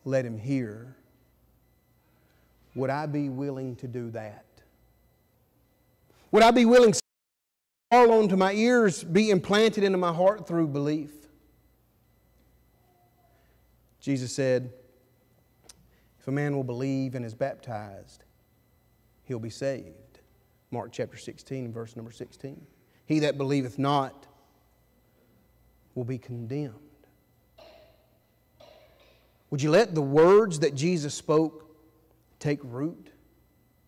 let Him hear, would I be willing to do that? Would I be willing to fall onto my ears, be implanted into my heart through belief? Jesus said, if a man will believe and is baptized, he'll be saved. Mark chapter 16, verse number 16. He that believeth not will be condemned. Would you let the words that Jesus spoke take root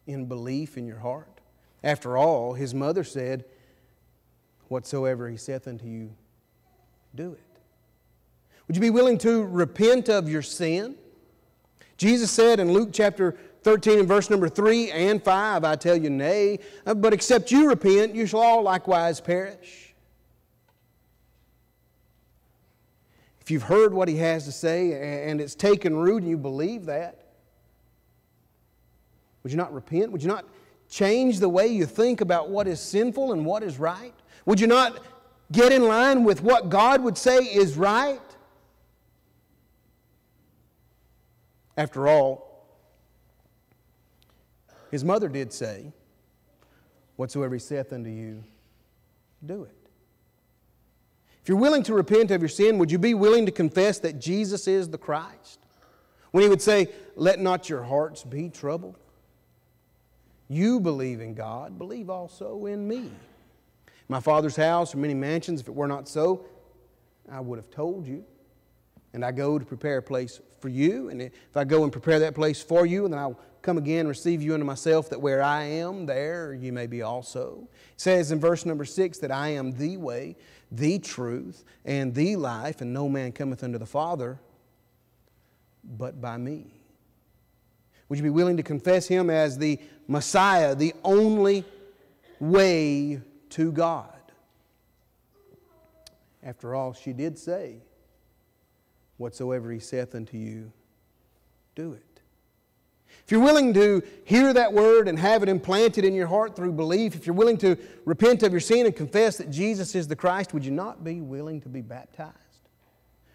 in belief in your heart? After all, His mother said, whatsoever He saith unto you, do it. Would you be willing to repent of your sin? Jesus said in Luke chapter 13 and verse number 3 and 5, I tell you, nay, but except you repent, you shall all likewise perish. If you've heard what He has to say and it's taken root and you believe that, would you not repent? Would you not change the way you think about what is sinful and what is right? Would you not get in line with what God would say is right? After all, His mother did say, whatsoever He saith unto you, do it. If you're willing to repent of your sin, would you be willing to confess that Jesus is the Christ? When He would say, let not your hearts be troubled. You believe in God, believe also in me. My Father's house are many mansions. If it were not so, I would have told you. And I go to prepare a place for you. And if I go and prepare that place for you, then I'll come again and receive you unto myself, that where I am, there you may be also. It says in verse number 6 that I am the way, the truth, and the life, and no man cometh unto the Father but by me. Would you be willing to confess Him as the Messiah, the only way to God? After all, she did say, whatsoever He saith unto you, do it. If you're willing to hear that word and have it implanted in your heart through belief, if you're willing to repent of your sin and confess that Jesus is the Christ, would you not be willing to be baptized?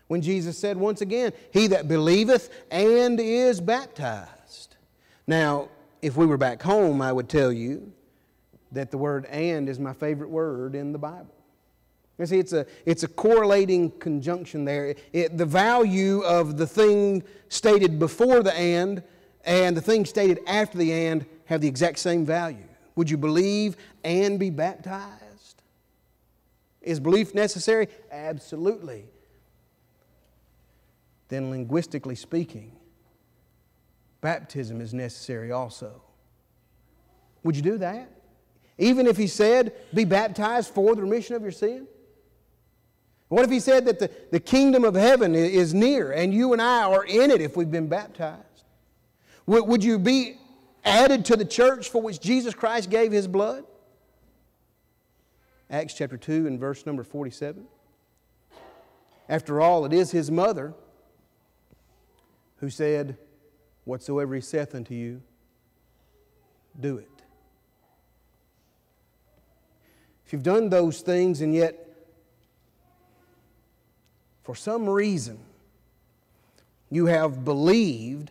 When Jesus said once again, he that believeth and is baptized. Now, if we were back home, I would tell you that the word and is my favorite word in the Bible. You see, it's a correlating conjunction there. The value of the thing stated before the and the thing stated after the and have the exact same value. Would you believe and be baptized? Is belief necessary? Absolutely. Then linguistically speaking, baptism is necessary also. Would you do that? Even if He said, be baptized for the remission of your sin? What if He said that the kingdom of heaven is near and you and I are in it if we've been baptized? Would you be added to the church for which Jesus Christ gave His blood? Acts chapter 2 and verse number 47. After all, it is His mother who said, whatsoever He saith unto you, do it. If you've done those things and yet for some reason you have believed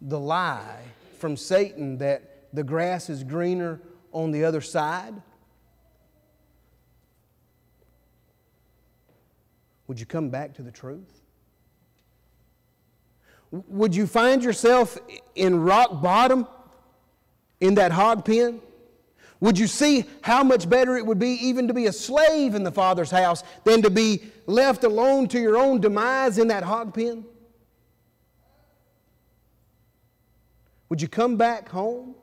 the lie from Satan that the grass is greener on the other side, would you come back to the truth? Would you find yourself in rock bottom in that hog pen? Would you see how much better it would be even to be a slave in the Father's house than to be left alone to your own demise in that hog pen? Would you come back home?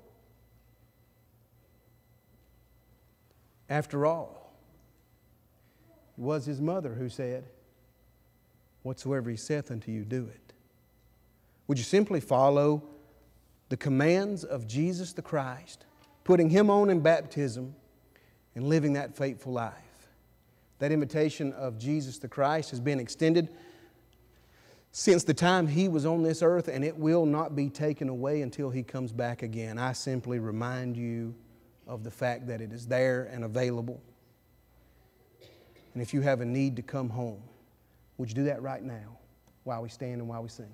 After all, it was His mother who said, whatsoever He saith unto you, do it. Would you simply follow the commands of Jesus the Christ, putting Him on in baptism and living that faithful life? That invitation of Jesus the Christ has been extended since the time He was on this earth, and it will not be taken away until He comes back again. I simply remind you of the fact that it is there and available. And if you have a need to come home, would you do that right now while we stand and while we sing?